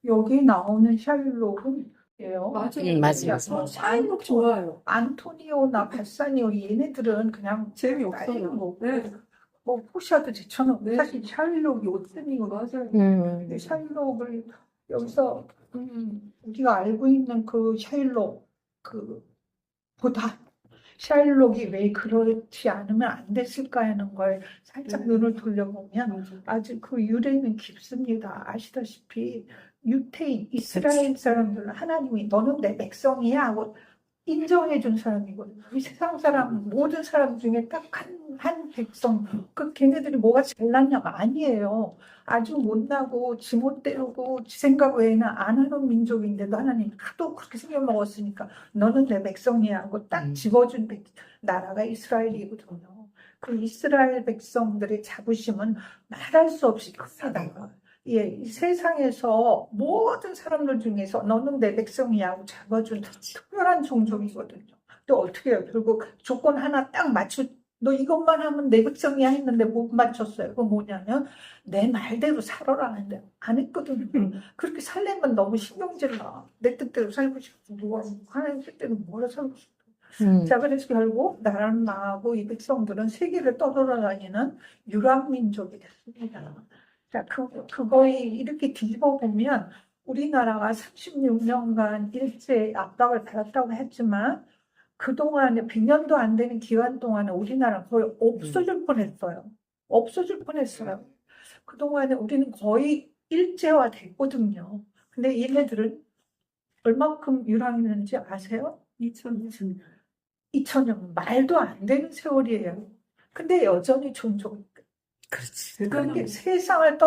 여기 나오는 샤일록은예요. 맞아요. 맞아요. 샤일록 좋아요. 안토니오나 발사니오 얘네들은 그냥 재미없어요. 뭐, 네. 뭐 포샤도 제쳐놓고 네. 사실 샤일록이 옷이고 맞아요. 근데 샤일록을 여기서 우리가 알고 있는 그 샤일록 그 보다 샤일록이 왜 그렇지 않으면 안 됐을까 하는 걸 살짝 네. 눈을 돌려보면 맞아요. 아주 그 유래는 깊습니다. 아시다시피 유태인 이스라엘 사람들은 하나님이 너는 내 백성이야 하고 인정해 준 사람이거든요. 이 세상 사람 모든 사람 중에 딱 한 백성 그 걔네들이 뭐가 잘났냐가 아니에요. 아주 못나고 지못대로고 지 생각 외에는 안 하는 민족인데도 하나님 하도 그렇게 생겨먹었으니까 너는 내 백성이야 하고 딱 집어준 나라가 이스라엘이거든요. 그 이스라엘 백성들의 자부심은 말할 수 없이 큽니다. 예, 이 세상에서 모든 사람들 중에서 너는 내 백성이야 하고 잡아준 특별한 종족이거든요. 또 어떻게 해요? 결국 조건 하나 딱 너 이것만 하면 내 백성이야 했는데 못 맞췄어요. 그건 뭐냐면 내 말대로 살아라 하는데 안 했거든요. 그렇게 살려면 너무 신경질 나. 내 뜻대로 살고 싶고 누가 하나님 뜻대로 뭐라 살고 싶고. 자, 그래서 결국 나라는 망하고 이 백성들은 세계를 떠돌아다니는 유랑민족이 됐습니다. 자, 그거에 이렇게 뒤집어 보면 우리나라가 36년간 일제 압박을 받았다고 했지만 그동안에 100년도 안 되는 기간 동안에 우리나라는 거의 없어질 뻔했어요. 없어질 뻔했어요. 그동안에 우리는 거의 일제화 됐거든요. 근데 얘네들은 얼마큼 유랑했는지 아세요? 2020년. 2000년 말도 안 되는 세월이에요. 근데 여전히 종족 그렇지. 그렇게 대단하네. 세상을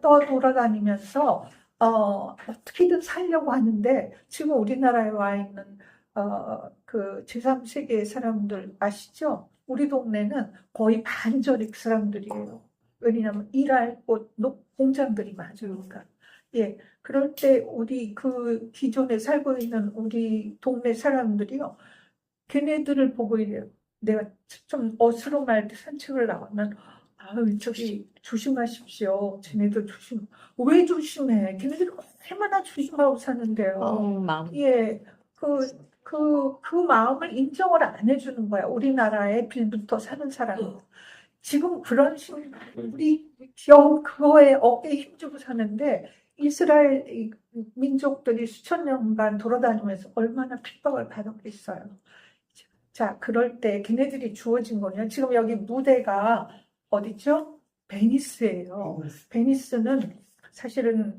떠돌아다니면서 어떻게든 살려고 하는데 지금 우리나라에 와 있는 그 제3세계 사람들 아시죠? 우리 동네는 거의 반절익 사람들이에요. 왜냐하면 일할 곳 공장들이 많으니까. 예, 그럴 때 우리 그 기존에 살고 있는 우리 동네 사람들이요. 걔네들을 보고 이래요. 내가 좀 어스름할 때 산책을 나가면 아유 저기 조심하십시오. 쟤네들 왜 조심해? 걔네들 얼마나 조심하고 사는데요. 마음. 예, 그 마음을 인정을 안 해주는 거야. 우리나라에 빌부터 사는 사람은. 지금 그런 식으로 우리 겨우 그거에 어깨에 힘주고 사는데 이스라엘 민족들이 수천 년간 돌아다니면서 얼마나 핍박을 받았겠어요. 자, 그럴 때 걔네들이 주어진 거냐? 지금 여기 무대가 어디죠? 베니스예요. 베니스는 사실은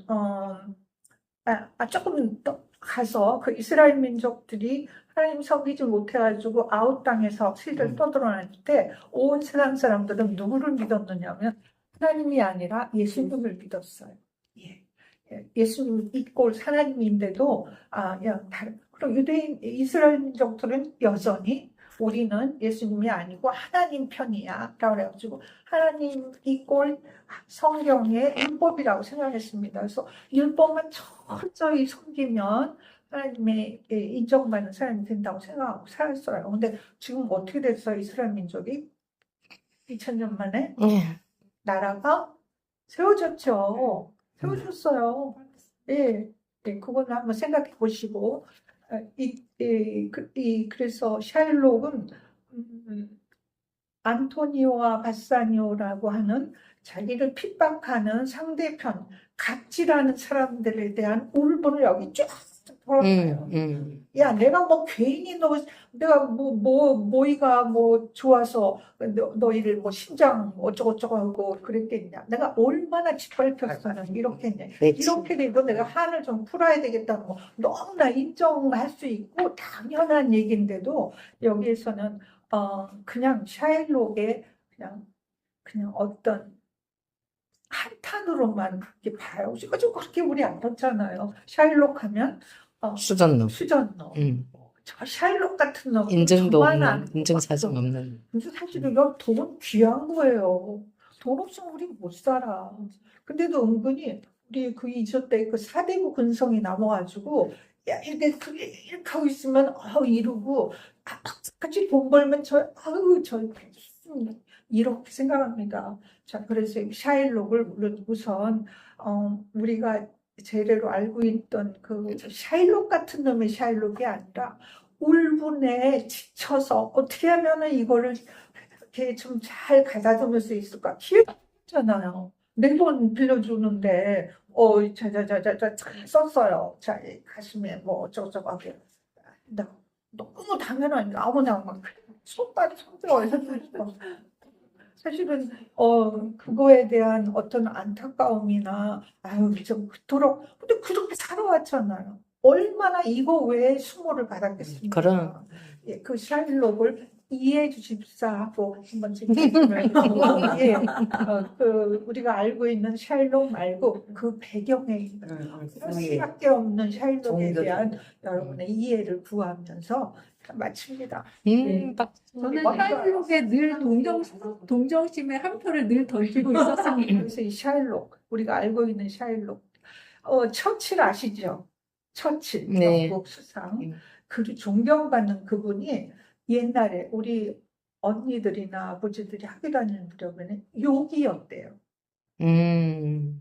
조금 더 가서 그 이스라엘 민족들이 하나님 섬기지 못해가지고 아웃 땅에서 시들 떠들어낼 때 온 세상 사람들은 누구를 믿었느냐면 하나님이 아니라 예수님을 믿었어요. 예. 예수님 믿고 하나님인데도 그럼 유대인 이스라엘 민족들은 여전히 우리는 예수님이 아니고 하나님 편이야 라고 그래가지고 하나님 이꼴 성경의 율법이라고 생각했습니다. 그래서 율법만 철저히 섬기면 하나님의 인정받는 사람이 된다고 생각하고 살았어요. 근데 지금 어떻게 됐어요? 이스라엘 민족이 2000년 만에 나라가 세워졌죠. 세워졌어요. 예, 그거는 한번 생각해 보시고 그래서 샤일록은 안토니오와 바사니오라고 하는 자기를 핍박하는 상대편, 갑질하는 사람들에 대한 울분을 여기 쫙 돌아가요. 야, 내가 뭐 괜히 내가 모이가 뭐 좋아서 너희를 뭐 심장 어쩌고저쩌고 하고 그랬겠냐. 내가 얼마나 짓밟혔으면 이렇게 했냐. 이렇게 돼도 내가 한을 좀 풀어야 되겠다는 거 너무나 인정할 수 있고 당연한 얘기인데도 여기에서는 그냥 샤일록의 그냥 어떤 한탄으로만 그렇게 봐요. 좀 그렇게 우리 알았잖아요. 샤일록 하면 수전노. 저 샤일록 같은 놈 인증도 저만 없는, 아는 것 인증사정 같죠. 없는. 근데 사실 이건 돈 귀한 거예요. 돈 없으면 우리 못 살아. 근데도 은근히 우리 그 이전 때 그 사대부 근성이 남아가지고 야 이렇게 하고 있으면 이러고 같이 돈 벌면 저 이렇게 생각합니다. 자, 그래서 샤일록을 우선 우리가 제대로 알고 있던 그 샤일록 같은 놈의 샤일록이 아니라 울분에 지쳐서 어떻게 하면은 이거를 이렇게 좀 잘 가다듬을 수 있을까? 기획잖아요. 내 돈 빌려주는데 자자자자자 썼어요. 자, 가슴에 뭐 어쩌고저쩌고 하게. 나 너무 당연한 아무나 막 손발이 손대어 사실은 그거에 대한 어떤 안타까움이나 아유 좀 그토록 근데 그렇게 살아왔잖아요. 얼마나 이거 외에 수모를 받았겠습니까? 그럼. 예, 그 샤일록을 이해해 주십사 하고 한번 말씀을 예, 그 우리가 알고 있는 샤일록 말고 그 배경에 있는 그럴 수밖에 없는 샤일록에 대한 여러분의 이해를 구하면서 마칩니다. 딱 저는 샤일록에 늘 동정심의 한 표를 늘 던지고 있었습니다. 그래서 이 샤일록 우리가 알고 있는 샤일록 처칠 아시죠? 처칠 네. 영국 수상 그 존경받는 그분이 옛날에 우리 언니들이나 아버지들이 학교 다니는 무렵에는 욕이었대요.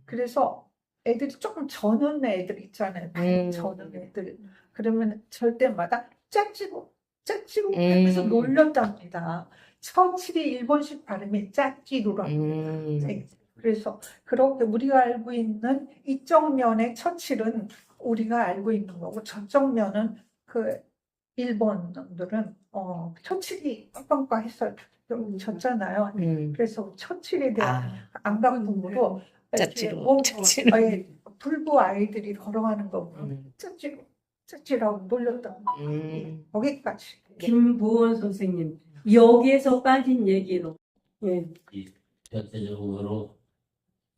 그래서 애들이 조금 저는 애들 있잖아요. 저는 애들 그러면 절 때마다 짜지고 하면서 놀렸답니다. 처칠이 일본식 발음이 짜찌루라고. 그래서 그렇게 우리가 알고 있는 이쪽 면의 처칠은 우리가 알고 있는 거고 저쪽 면은 그 일본 놈들은 처칠이 꽝꽝꽝 했어요. 좀 졌잖아요. 그래서 처칠에 대한 안가품으로 짜찌루, 짜찌루. 불구 아이들이 걸어가는 거 보면 짜찌라고 놀렸답니다. 거기까지. 김보원 선생님, 여기에서 빠진 얘기로. 예. 전체적으로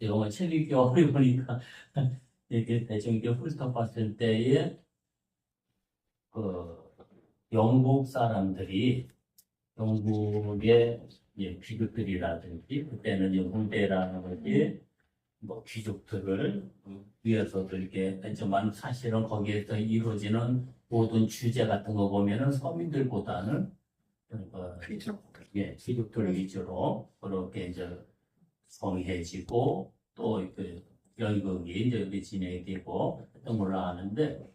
영어 책 읽기 어려우니까 이렇게 대충 이렇게 훑어봤을 때에 그 영국 사람들이 영국의 귀족들이라든지 그때는 홍대라든지 뭐 귀족들을 위해서도 이렇게 했지만 사실은 거기에서 이루어지는 모든 주제 같은 거 보면은 서민들보다는 귀족들 위주로 그렇게 이제 성해지고 또 그 연극이 이제 진행이 되고 했던 걸로 아는데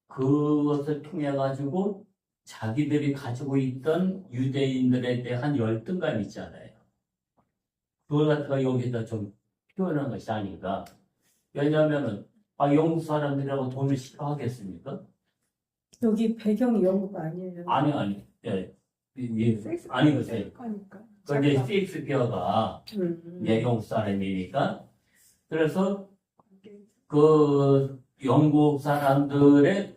그것을 통해 가지고 자기들이 가지고 있던 유대인들에 대한 열등감 있잖아요. 그걸 갖다가 여기다 좀 표현한 것이 아닌가. 왜냐하면은 영국 사람들이라고 돈을 싫어하겠습니까? 여기 배경이 영국 아니에요. 아니. 아니거든요. 그런데 셰익스피어가 영국 사람이니까 그래서 그 영국 사람들의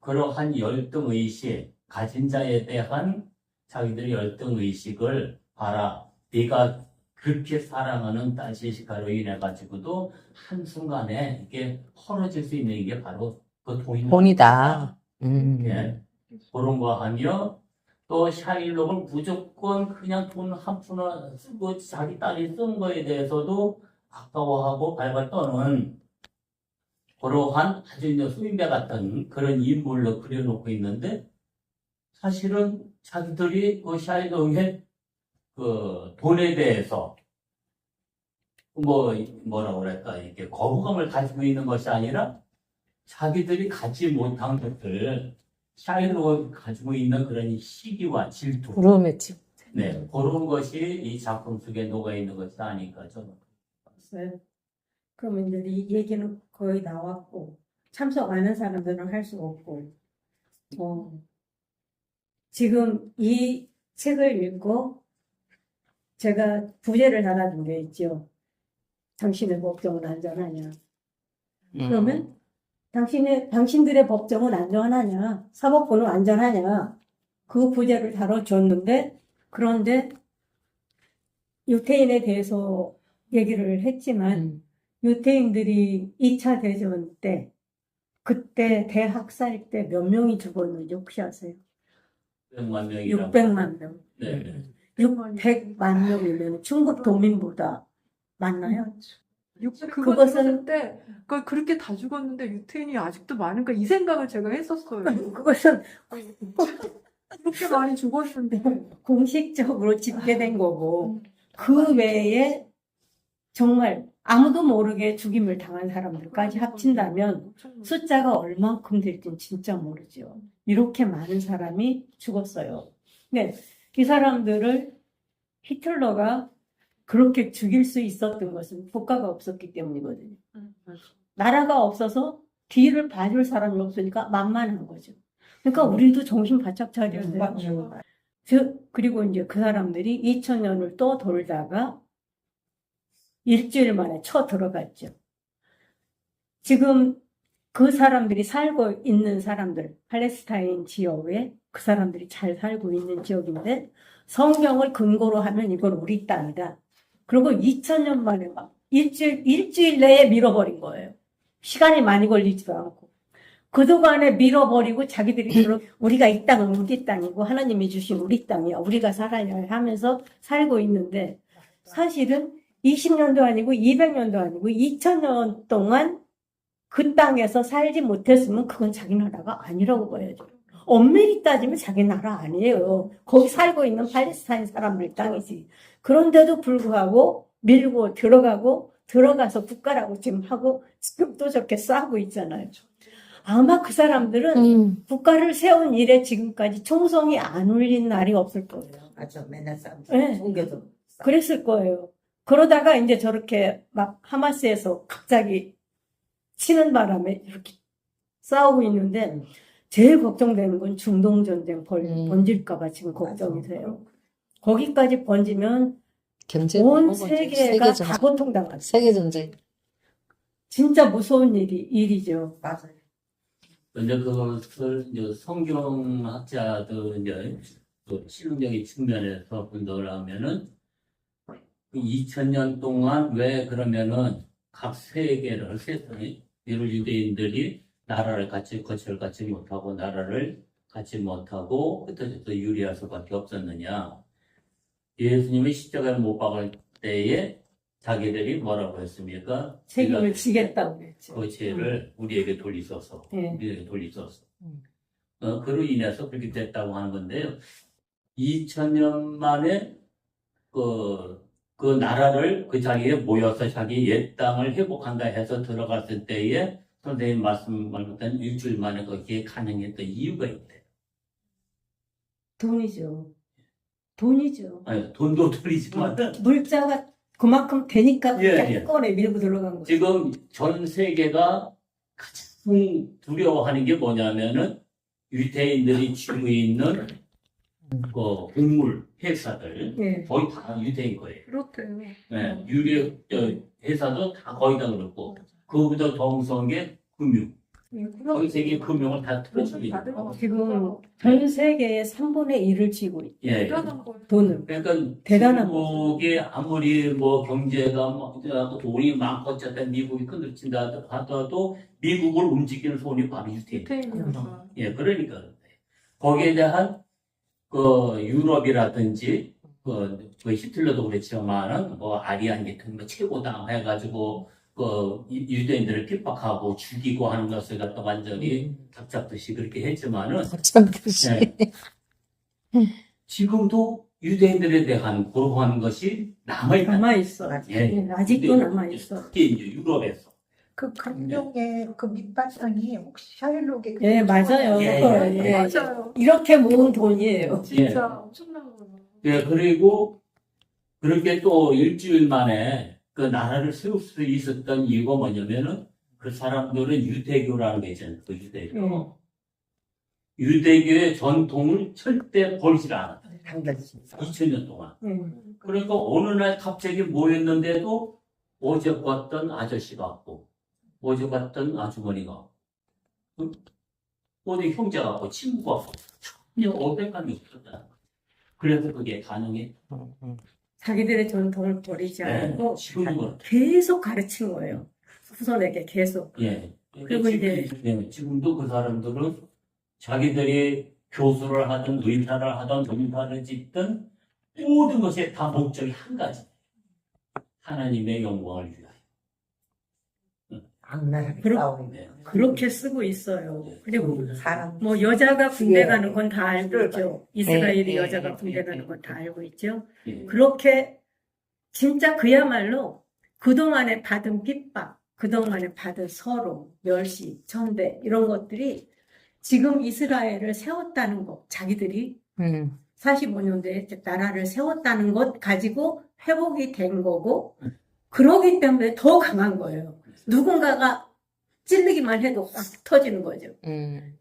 그러한 열등의식, 가진 자에 대한 자기들의 열등의식을 봐라. 네가 그렇게 사랑하는 딸시시카로 인해 가지고도 한순간에 이게 헐어질 수 있는 게 바로 그 돈이다. 예. 그런 거 하며 또 샤일록을 무조건 그냥 돈 한 푼을 쓰고 자기 딸이 쓴 거에 대해서도 아까워하고 발발 떠는 그러한 아주 이제 수인배 같은 그런 인물로 그려놓고 있는데 사실은 자기들이 그 샤일록의 그 돈에 대해서 뭐라고 그럴까 이렇게 거부감을 가지고 있는 것이 아니라 자기들이 갖지 못한 것들 샤일록을 가지고 있는 그런 시기와 질투 부러움했지. 네, 그런 것이 이 작품 속에 녹아 있는 것이 아닐까 저는. 네. 그러면 이제 이 얘기는 거의 나왔고 참석 안 한 사람들은 할 수 없고 지금 이 책을 읽고 제가 부제를 달아준 게 있죠. 당신의 법정은 안전하냐? 그러면 당신들의 법정은 안전하냐? 사법부는 안전하냐? 그 부제를 다뤄줬는데 그런데 유태인에 대해서 얘기를 했지만 유태인들이 2차 대전 때 그때 대학살 때 몇 명이 죽었는지 혹시 아세요? 600만 명이라고. 600만 명. 네. 600만 명이면 중국 도민보다 많나요? 그것은 때 그렇게 다 죽었는데 유태인이 아직도 많은가 이 생각을 제가 했었어요. 그것은 그렇게 많이 죽었는데 공식적으로 집계된 거고 그 외에 정말 아무도 모르게 죽임을 당한 사람들까지 합친다면 숫자가 얼만큼 될진 진짜 모르죠. 이렇게 많은 사람이 죽었어요. 근데 이 사람들을 히틀러가 그렇게 죽일 수 있었던 것은 국가가 없었기 때문이거든요. 나라가 없어서 뒤를 봐줄 사람이 없으니까 만만한 거죠. 그러니까 우리도 정신 바짝 차려야 돼요. 그리고 이제 그 사람들이 2000년을 또 돌다가 일주일 만에 쳐 들어갔죠. 지금 그 사람들이 살고 있는 사람들, 팔레스타인 지역에 그 사람들이 잘 살고 있는 지역인데 성경을 근거로 하면 이건 우리 땅이다. 그리고 2000년 만에 막 일주일 내에 밀어버린 거예요. 시간이 많이 걸리지도 않고. 그동안에 밀어버리고 자기들이 우리가 이 땅은 우리 땅이고 하나님이 주신 우리 땅이야. 우리가 살아야 하면서 살고 있는데 사실은 20년도 아니고 200년도 아니고 2000년 동안 그 땅에서 살지 못했으면 그건 자기 나라가 아니라고 봐야죠. 엄밀히 따지면 자기 나라 아니에요. 거기 살고 있는 팔레스타인 사람들 땅이지. 그런데도 불구하고 밀고 들어가서 국가라고 지금 하고 지금도 저렇게 싸우고 있잖아요. 아마 그 사람들은 국가를 세운 이래 지금까지 총성이 안 울린 날이 없을 거예요. 맞아, 맨날 싸움. 네. 종교도. 그랬을 거예요. 그러다가 이제 저렇게 막 하마스에서 갑자기 치는 바람에 이렇게 싸우고 있는데 제일 걱정되는 건 중동 전쟁 번질까봐 지금 걱정이 돼요. 거기까지 번지면 온 세계가 다 고통당하죠. 세계 전쟁. 진짜 무서운 일이죠. 맞아요. 근데 그것을 이제 성경학자들 이제 또 실용적인 측면에서 분석을 하면은 2000년 동안 왜 그러면은 각 세계를 이를 유대인들이 나라를 거처를 갖지 못하고 나라를 갖지 못하고 흩어져서 유리할 수밖에 없었느냐? 예수님이 십자가에 못 박을 때에 자기들이 뭐라고 했습니까? 책임을 지겠다고 했죠. 그 죄를 우리에게 돌리소서. 네. 우리에게 돌리소서. 그로 인해서 그렇게 됐다고 하는 건데요. 2000년 만에 그 나라를 그 자리에 모여서 자기 옛 땅을 회복한다 해서 들어갔을 때에 선생님 말씀하셨던 일주일 만에 거기에 가능했던 이유가 있대요. 돈이죠. 아니, 돈도 들이지만 물자가 그만큼 되니까 예, 예. 한꺼번에 밀고 들어간 거죠. 지금 전 세계가 가장 두려워하는 게 뭐냐면은 유대인들이 쥐고 있는 그 곡물 회사들 예. 거의 다 유대인 거예요. 그렇대요. 네, 유리 회사도 다 거의 다 그렇고 그거보다 더 무서운 게 금융. 전 세계 금융을 다 틀어주고 지금 전 세계의 3분의 1을 쥐고 있죠. 예. 대단한 거예요. 돈을. 그러니까 대단한 중국이 아무리 뭐 경제가 뭐 돈이 많고 어쨌든 미국이 끊어진다 하더라도 미국을 움직이는 손이 바로 유대인. 유태인이니까. 예, 그러니까 거기에 대한 그 유럽이라든지 그 히틀러도 그랬지만은 뭐 아리안 계통 뭐 최고당 해가지고 그 유대인들을 핍박하고 죽이고 하는 것을 갖다 완전히 닭잡듯이 그렇게 했지만은 예, 지금도 유대인들에 대한 그러한 것이 남아있다. 남아있어. 예, 예, 아직도 남아있어. 특히 이제 유럽에서. 그 강령의 그 밑바탕이 혹시 샤일록의 예, 맞아요. 예, 예. 맞아요. 이렇게 모은 돈이에요. 진짜 엄청난 거예요. 예, 그리고 그렇게 또 일주일 만에 그 나라를 세울 수 있었던 이유가 뭐냐면은 그 사람들은 유대교라는 게 있잖아요. 그 유대교. 유대교의 전통을 절대 버리질 않았다. 당연히. 2000년 동안. 예. 그러니까 어느 날 갑자기 모였는데도 어제 봤던 아저씨 같고, 어제 봤던 아주머니가, 어디 형제 같고, 친구 같고, 전혀 어색함이 없었다. 그래서 그게 가능해. 자기들의 전통을 버리지 않고 지금은. 계속 가르친 거예요. 후손에게 계속. 예. 그리고 이제 지금도 그 사람들은 자기들이 교수를 하든 의사를 하든 농사를 짓든 모든 것에 다 목적이 한 가지. 하나님의 영광을 위하여. 악랄하게 그럼- 싸우네. 그렇게 쓰고 있어요. 그리고 사람. 뭐 여자가 군대 예. 가는 건 다 알고 있죠. 이스라엘이 예, 예, 여자가 예, 군대 예, 가는 예. 건 다 알고 있죠. 예. 그렇게 진짜 그야말로 그동안에 받은 핍박, 그동안에 받은 서로, 멸시, 천대, 이런 것들이 지금 이스라엘을 세웠다는 것, 자기들이 45년도에 나라를 세웠다는 것 가지고 회복이 된 거고, 그러기 때문에 더 강한 거예요. 누군가가 찔르기만 해도 확 터지는 거죠.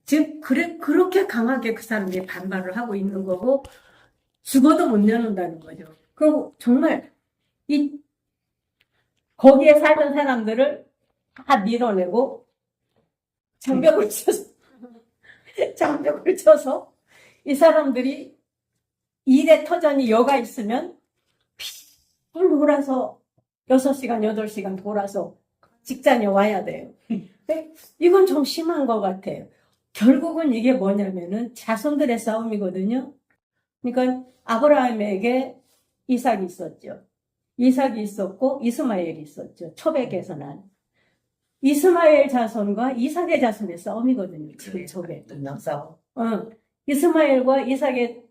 즉, 그렇게 강하게 그 사람들이 반발을 하고 있는 거고, 죽어도 못 내놓는다는 거죠. 그리고 정말, 거기에 살던 사람들을 다 밀어내고, 장벽을 쳐서, 이 사람들이 일에 터전이 여가 있으면, 픽 돌아서 6시간, 8시간 돌아서 직장에 와야 돼요. 근데 이건 좀 심한 것 같아요. 결국은 이게 뭐냐면은 자손들의 싸움이거든요. 그러니까 아브라함에게 이삭이 있었죠. 이삭이 있었고 이스마엘이 있었죠. 초백에서 난. 이스마엘 자손과 이삭의 자손의 싸움이거든요. 지금 저게. 동양싸움. 이스마엘과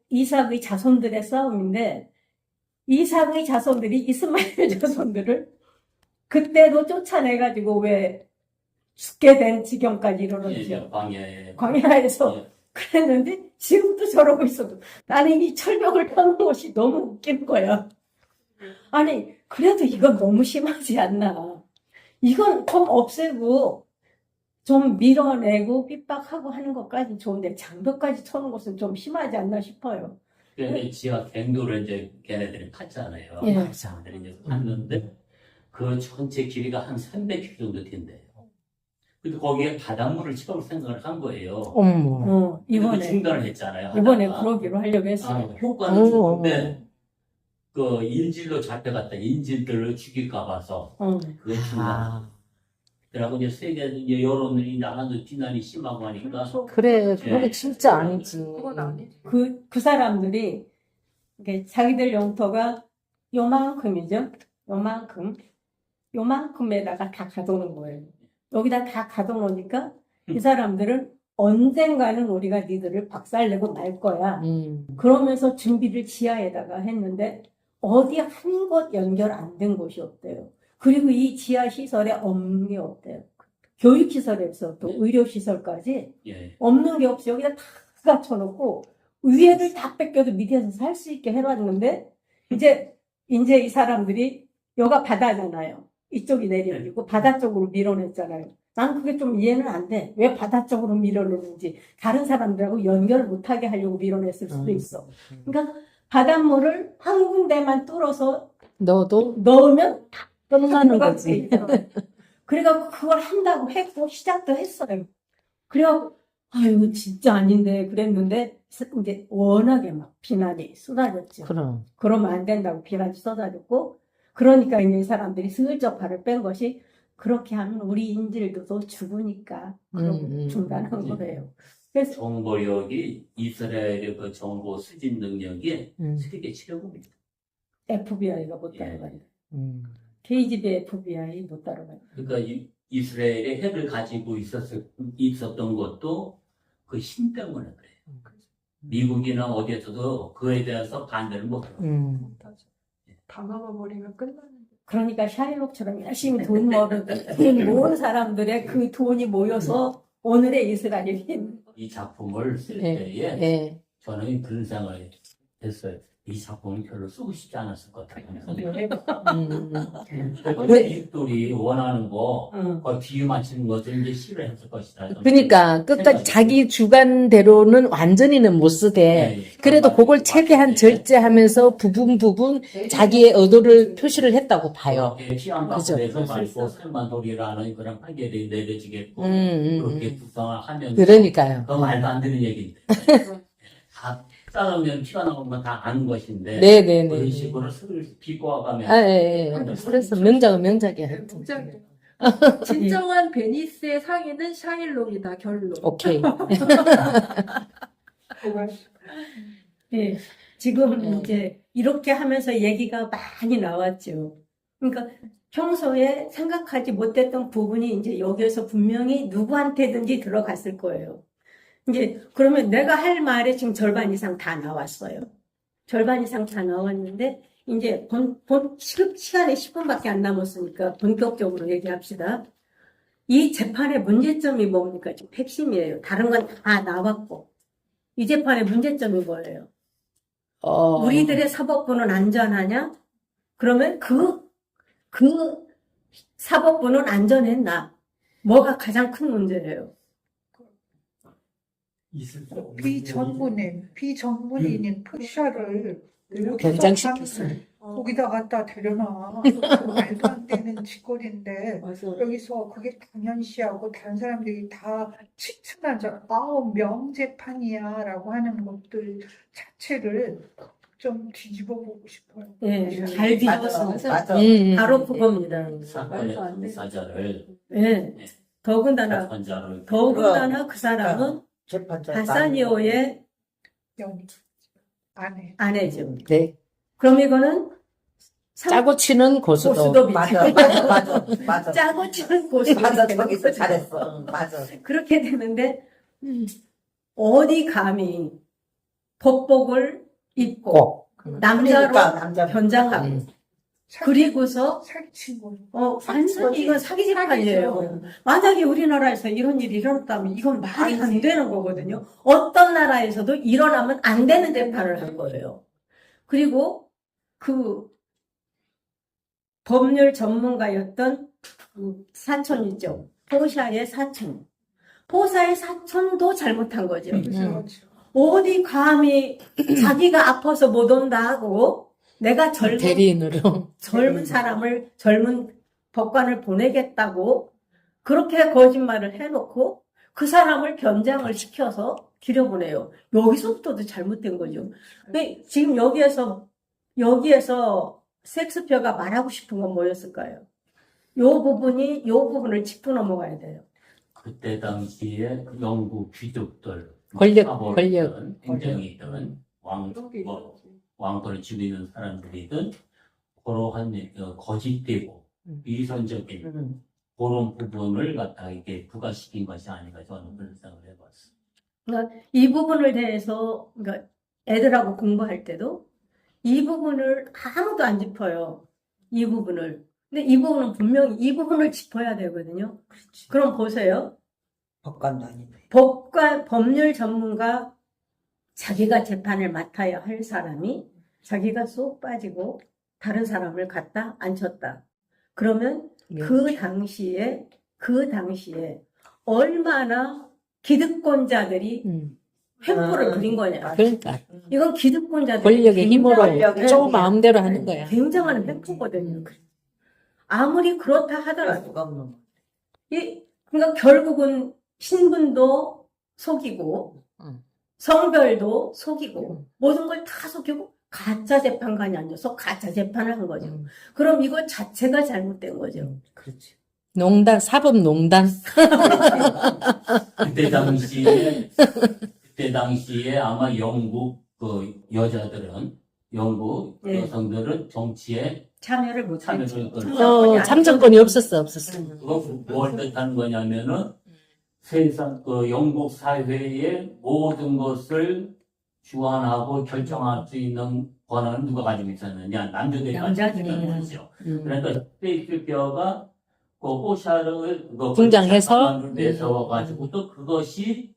이삭의 자손들의 싸움인데, 이삭의 자손들이 이스마엘 자손들을 그때도 쫓아내가지고 왜 죽게 된 지경까지 이르렀죠. 광야에서. 예. 그랬는데 지금도 저러고 있어도 나는 이 철벽을 펴는 것이 너무 웃긴 거야. 아니, 그래도 이건 너무 심하지 않나. 이건 좀 없애고 좀 밀어내고 핍박하고 하는 것까지 좋은데 장벽까지 쳐는 것은 좀 심하지 않나 싶어요. 근데 지하 갱도를 이제 걔네들이 팠잖아요. 예. 사람들이 이제 팠는데 그 전체 길이가 한 300km 정도 된대요. 근데 거기에 바닷물을 채울 생각을 한 거예요. 어머. 근데 이번에 중단을 했잖아요. 이번에 하다가. 그러기로 하려고 했어요. 효과는 좋은데 그 인질로 잡혀갔다 인질들을 죽일까 봐서 그거 중단. 그래갖고 이제 세계 이제 여론이 나가도 비난이 심하고 하니까 그래, 그거 예. 진짜 아니지. 그건 아니지. 그 사람들이 이게 자기들 영토가 요만큼이죠. 요만큼에다가 다 가둬놓은 거예요. 여기다 다 가둬놓으니까 이 사람들은 언젠가는 우리가 니들을 박살내고 말 거야. 그러면서 준비를 지하에다가 했는데 어디 한 곳 연결 안 된 곳이 없대요. 그리고 이 지하 시설에 없는 게 없대요. 교육 시설에서 또 의료 시설까지 예. 없는 게 없이 여기다 다 갖춰놓고 위에를 다 뺏겨도 밑에서 살 수 있게 해놨는데 이제 이 사람들이 여가 바다잖아요. 이쪽이 내려지고 바다 쪽으로 밀어냈잖아요. 난 그게 좀 이해는 안 돼. 왜 바다 쪽으로 밀어내는지 다른 사람들하고 연결을 못하게 하려고 밀어냈을 수도 있어. 그러니까 바닷물을 한 군데만 뚫어서 너도 넣으면 다 끝나는 거지. 그래갖고 그걸 한다고 했고 시작도 했어요. 그래갖고 아유 진짜 아닌데 그랬는데 이제 워낙에 막 비난이 쏟아졌죠. 그럼. 그러면 안 된다고 비난이 쏟아졌고 그러니까 이제 이 사람들이 슬쩍 발을 뺀 것이 그렇게 하면 우리 인질들도 죽으니까 그러고 중단한 거예요. 그래서 정보력이 이스라엘의 그 정보 수집 능력이 세계 최고입니다. FBI가 못 예. 따라가요. KGB FBI 못 따라가요. 그러니까 이스라엘의 핵을 가지고 있었던 것도 그 힘 때문에 그래요. 미국이나 어디에서도 그에 대해서 반대를 못해요. 다 막아버리면 끝나는데. 그러니까 샤일록처럼 열심히 돈 모은 사람들의 그 돈이 모여서 오늘의 이스라엘이 이 작품을 쓸 예. 때에 예. 저는 그런 생각을 했어요. 이 작품을 별로 쓰고 싶지 않았을 것 같아요. 이들이 원하는 거, 그 비유 맞추는 것을 이제 싫어했을 것이다. 그러니까 끝까지 자기 주관대로는 완전히는 못 쓰되 그래도 그걸 최대한 절제하면서 부분 자기의 의도를 표시를 했다고 봐요. 피한 그죠. 갖고 내서 말고 살만돌이라는 그런 판결이 내려지겠고 그렇게 구성을 하면서 그러니까요. 그 말도 안 되는 얘기인데 다 싸우면 피가 나오면 다 아는 것인데 네네네. 그런 식으로 술을 비꼬아가면 그래서 명작은 명작이야. 굉장히. 진정한 베니스의 상인은 샤일록이다. 결론. 오케이. 예, 지금 이제 이렇게 하면서 얘기가 많이 나왔죠. 그러니까 평소에 생각하지 못했던 부분이 이제 여기에서 분명히 누구한테든지 들어갔을 거예요. 이제 그러면 내가 할 말에 지금 절반 이상 다 나왔어요. 절반 이상 다 나왔는데 이제 시간이 10분밖에 안 남았으니까 본격적으로 얘기합시다. 이 재판의 문제점이 뭡니까? 지금 핵심이에요. 다른 건 다 나왔고. 이 재판의 문제점이 뭐예요? 우리들의 사법부는 안전하냐? 그러면 그 사법부는 안전했나? 뭐가 가장 큰 문제예요? 비전문인인 푸샤를 변장시켰어. 거기다 갖다 데려놔. 말도 안 되는 짓거리인데 맞아. 여기서 그게 당연시하고 다른 사람들이 다 칭찬하죠. 명재판이야라고 하는 것들 자체를 좀 뒤집어 보고 싶어요. 예, 잘 뒤집었습니다. 맞아. 바로 그겁니다. 말도 안 사건의 돼. 사자를 예. 더군다나 그 사람은 바사니오의 연이 안에 아내죠. 네. 그럼 이거는 짜고 치는 고수도. 고수도 맞아. 짜고 치는 고수도 맞아, 저기서 잘했어. 맞아. 그렇게 되는데 어디 감히 법복을 입고 꼭. 남자로 남자. 변장하고 그리고서 사기친 거. 완전히 이건 사기 재판이에요. 만약에 우리나라에서 이런 일이 일어났다면 이건 말이 안 되는 거거든요. 어떤 나라에서도 일어나면 안 되는 재판을 한 거예요. 그리고 그 법률 전문가였던 그 사촌이죠. 포샤의 사촌. 포샤의 사촌도 잘못한 거죠. 그렇죠. 어디 감히 자기가 아파서 못 온다 하고 내가 대리인으로. 젊은 법관을 보내겠다고 그렇게 거짓말을 해놓고 그 사람을 변장을 시켜서 들여보내요. 여기서부터도 잘못된 거죠. 근데 지금 여기에서 섹스피어가 말하고 싶은 건 뭐였을까요? 요 부분을 짚고 넘어가야 돼요. 그때 당시에 영국 귀족들, 권력. 행정이든 왕권을 쥐고 있는 사람들이든 그러한 거짓되고 위선적인 그런 부분을 갖다가 이게 부과시킨 것이 아닌가 저는 그런 생각을 해봤어요. 그러니까 이 부분을 대해서 그러니까 애들하고 공부할 때도 이 부분을 아무도 안 짚어요. 이 부분을. 근데 이 부분은 분명히 이 부분을 짚어야 되거든요. 그럼 보세요. 법관도 아닌데. 법률 전문가 자기가 재판을 맡아야 할 사람이 자기가 쏙 빠지고 다른 사람을 갖다 앉혔다. 그러면 그 당시에 얼마나 기득권자들이 횡포를 부린 거냐. 그러니까. 이건 기득권자들이 권력의 힘으로 권력의 조 힘이야. 마음대로 하는 거야. 굉장한 횡포거든요. 아무리 그렇다 하더라도 수가 없는 거. 그러니까 결국은 신분도 속이고 성별도 속이고 모든 걸 다 속이고 가짜 재판관이 앉아서 가짜 재판을 한 거죠. 그럼 이거 자체가 잘못된 거죠. 그렇지. 사법농단. 그때 당시에 아마 영국 그 영국 네. 여성들은 정치에 참여를 못했죠. 참정권이 없었어. 그거 뭘 뜻하는 거냐면은 세상 영국 사회의 모든 것을 주관하고 결정할 수 있는 권한은 누가 가지고 있었느냐? 남자들이 가지고 남자들이. 있었던 거죠. 그러니까 셰익스피어가 그 호샤를 등장해서 내서 가지고 또 그것이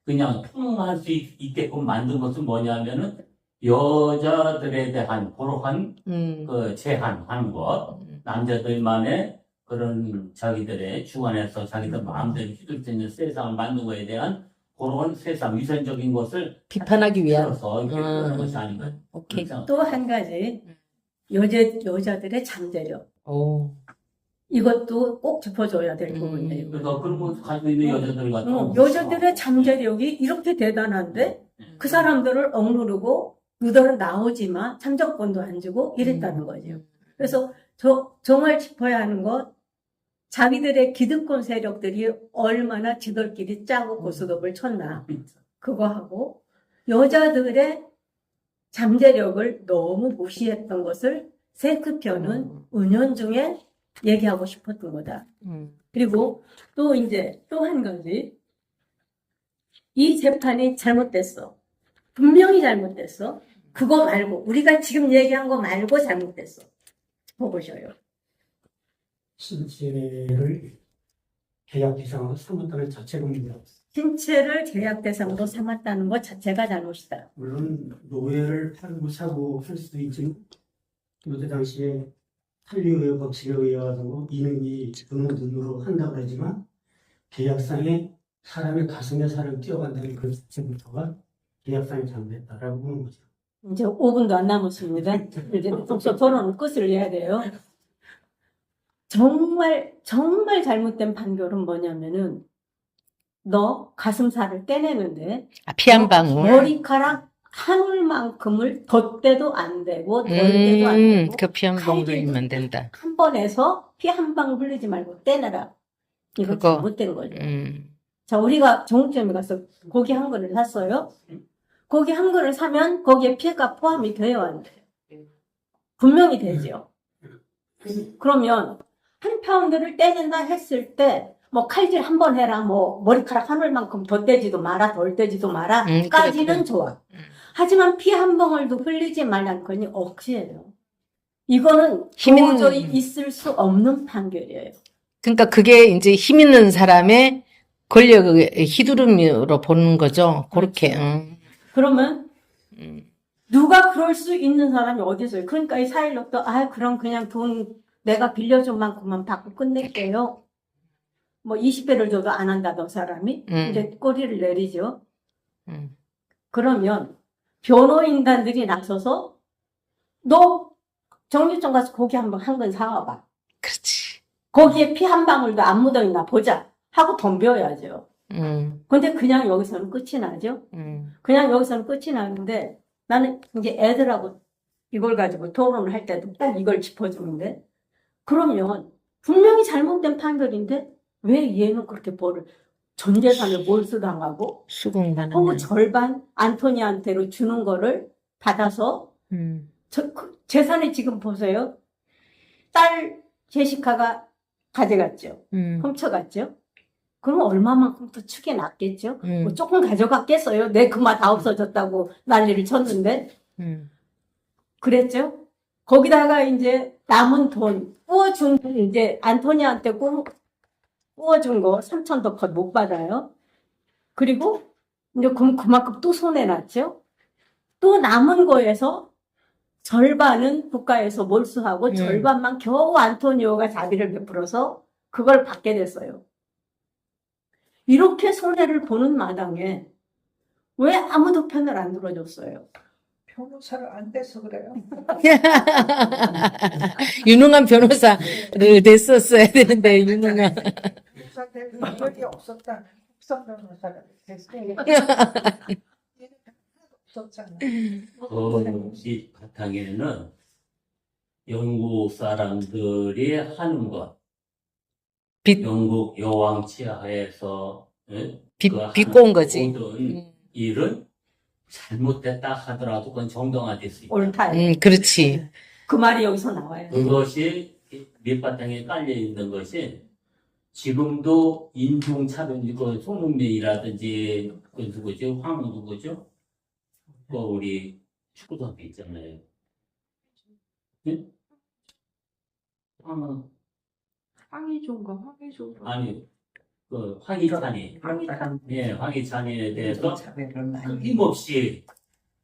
그냥 통용할 수 있게끔 만든 것은 뭐냐면은 여자들에 대한 그러한 그 제한하는 것, 남자들만의 그런 자기들의 주관해서 자기들 마음대로 휘둘 수 있는 세상을 만든 거에 대한 그런 세상 위선적인 것을 비판하기 위한. 그래서 이렇게 그런 것이 아닌가. 오케이. 또 한 가지 여자들의 잠재력. 오. 이것도 꼭 짚어줘야 될 부분이에요. 그러니까 그런 거 가지고 있는 여자들 같은 여자들의 잠재력이 이렇게 대단한데 그 사람들을 억누르고 너희들은 나오지만 참정권도 안 주고 이랬다는 거죠. 그래서 정말 짚어야 하는 것 자기들의 기득권 세력들이 얼마나 지들끼리 짜고 고스톱을 쳤나 그거 하고 여자들의 잠재력을 너무 무시했던 것을 셰익스피어는 은연중에 얘기하고 싶었던 거다. 그리고 또 한 가지 이 재판이 잘못됐어. 분명히 잘못됐어. 그거 말고 우리가 지금 얘기한 거 말고 잘못됐어. 보셔요. 신체를 계약 대상으로 삼았다는 자체가 문제다. 신체를 제약 대상으로 삼았다는 것 자체가 잘못이다. 물론 노예를 팔고 사고 할 수도 있지만 그때 당시에 한류의 법칙에 의해서 이능이 어느 눈으로 한다고 하지만 계약상에 사람의 가슴에 사람이 뛰어간다는 그 자체부터가 계약상에 잘못했다라고 보는 거죠. 이제 5분도 안 남았습니다. 이제 토론은 끝을 내야 돼요. 정말 잘못된 판결은 뭐냐면은 너 가슴살을 떼내는데 피 한 방울. 머리카락 한 올만큼을 덧대도 안 되고 덜 때도 안 되고 그 피 한 방울이면 된다. 한 번에서 피 한 방울 흘리지 말고 떼내라. 이거 그거. 잘못된 거죠. 음. 자, 우리가 정육점에 가서 고기 한 그릇 샀어요. 고기 한 그릇 사면 거기에 피가 포함이 돼요, 안 돼요? 분명히 되죠. 그러면 한 파운드를 떼낸다 했을 때 뭐 칼질 한 번 해라, 뭐 머리카락 한 올만큼 더 떼지도 마라, 덜 떼지도 마라, 까지는 그래. 좋아. 하지만 피 한 방울도 흘리지 말라는 거니 억지예요. 이거는 도저히 있을 수 없는 판결이에요. 그러니까 그게 이제 힘 있는 사람의 권력의 휘두름으로 보는 거죠. 그렇게. 그러면 누가 그럴 수 있는 사람이 어디 있어요? 그러니까 이 사일록도 그럼 그냥 돈 내가 빌려준 만큼만 받고 끝낼게요. 뭐 20배를 줘도 안 한다던 사람이 이제 꼬리를 내리죠. 그러면 변호인단들이 나서서 너 정육점 가서 고기 한 건 사와봐. 그렇지. 거기에 피 한 방울도 안 묻어있나 보자 하고 덤벼야죠. 근데 그냥 여기서는 끝이 나죠. 그냥 여기서는 끝이 나는데 나는 이제 애들하고 이걸 가지고 토론을 할 때도 꼭 이걸 짚어주는데 그러면 분명히 잘못된 판결인데 왜 얘는 그렇게 전 재산을 몰수당하고 수긍하는. 혹은 절반 안토니한테로 주는 거를 받아서 재산이 지금 보세요. 딸 제시카가 가져갔죠. 훔쳐갔죠. 그럼 얼마만큼 또 축에 났겠죠. 뭐 조금 가져갔겠어요. 내 그마 다 없어졌다고 난리를 쳤는데. 그랬죠. 거기다가 이제 남은 돈, 구워준 돈, 이제 안토니한테 구워준 거 3,000도 컷 못 받아요. 그리고 이제 그만큼 또 손해났죠. 또 남은 거에서 절반은 국가에서 몰수하고 절반만 겨우 안토니오가 자비를 베풀어서 그걸 받게 됐어요. 이렇게 손해를 보는 마당에 왜 아무도 편을 안 들어줬어요? 변호사를 안 돼서 그래요. 유능한 변호사를 됐었어야 되는데, 유능한. 변호사 될 능력이 없었다. 국선 변호사가 됐어요. 얘는 하나도 없었잖아. 이 바탕에는 영국 사람들이 하는 것, 영국 여왕 치하에서 비꼬은 거지. 모든 일은 잘못됐다 하더라도 그건 정당화될 수 있다. 옳다. 그렇지. 그 말이 여기서 나와요. 그것이 밑바탕에 깔려 있는 것이 지금도 인종차별이고 손흥민이라든지 그 누구죠? 누구죠? 그 우리 축구 선수 있잖아요. 네? 황희조인가? 아니 그 황희찬이. 예, 황희찬이에 대해서 차별을 많이 끊임없이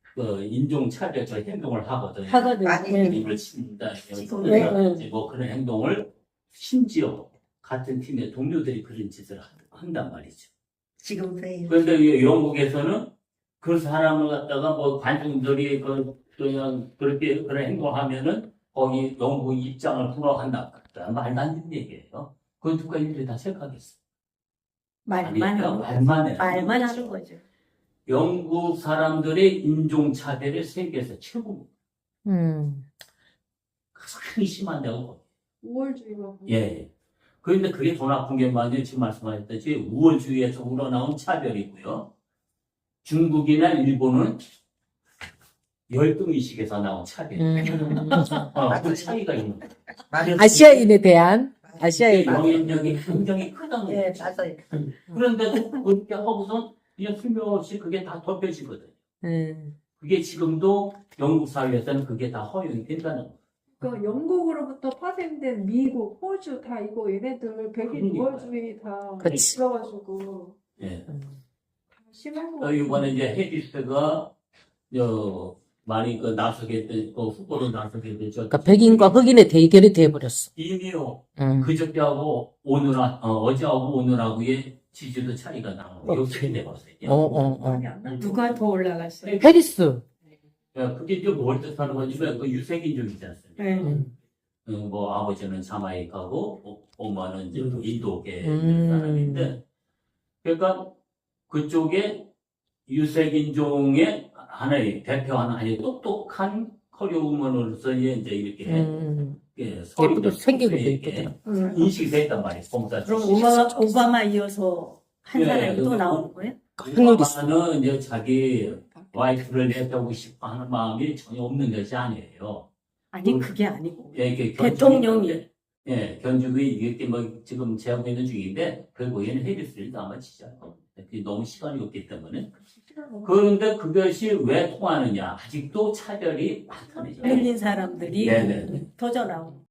그 인종차별 저 행동을 하거든. 많이 네. 입을 친다. 네. 뭐 그런 행동을 심지어 같은 팀의 동료들이 그런 짓을 한단 말이죠. 지금도 해요. 그런데 이 영국에서는 그 사람을 갖다가 뭐 관중들이 그냥 그렇게 그런 행동하면은 거기 영국 입장을 불허한다. 말도 안 되는 얘기예요. 그건 누가 일일이 다 생각하겠어. 말만 하는 거죠. 영국 사람들의 인종차별이 세계에서 최고입니다. 가장 심한 데가 거기. 우월주의가. 예. 그런데 그게 더 나쁜 게 뭐냐면 지금 말씀하셨듯이 우월주의에서 우러나온 차별이고요. 중국이나 일본은 열등의식에서 나온 차별. 그 차이가 있는 거예요. 아시아인에 대한, 아시아인. 영향력이 굉장히 크다는 예, 거죠. 맞아요. 그런데도 그렇게 하고선 그냥 틀림없이 그게 다 덮여지거든요. 그게 지금도 영국 사회에서는 그게 다 허용이 된다는 거예요. 그 영국으로부터 파생된 미국, 호주 다 이거 얘네들 백인 그러니까요. 우월주의 다 그치. 있어가지고 예. 다 심한 거. 또 이번에 이제 해리스가 많이 나서게 된, 후보로 나서게 되죠. 그러니까 백인과 흑인의 대결이 돼버렸어. 이미요. 음. 그저께하고 어제하고 오늘하고의 지지도 차이가 나고 역전이 돼버렸어요. 많이 안 나죠. 누가 더 올라갔어요? 해리스. 그게 이제 뭘 뜻하는 거냐면 그 유색인종이지 않습니까? 네. 뭐 아버지는 자마이카고 엄마는 이제 인도계 음. 사람인데, 그러니까 그쪽에 유색인종의 하나의 대표하는 아주 똑똑한 커리어우먼으로서의 이제 이렇게 예쁘도 생기고 예쁘더라. 인식이 됐단 말이에요. 봉사 그럼 출신. 오바마 이어서 한 예, 사람이 또 그리고 나오는 거예요? 오바마는 이제 자기 와이프를 내세우고 싶어 하는 마음이 전혀 없는 것이 아니에요. 아니 그게 아니고 예, 이렇게 대통령이 견주기 이게 뭐 지금 제하고 있는 중인데 결국에는 해리스를 아마 지지할 겁니다. 그게 너무 시간이 없기 때문에. 그런데 그것이 왜 통하느냐? 아직도 차별이 많다는 거예요. 밀린 사람들이 네네. 터져 나오고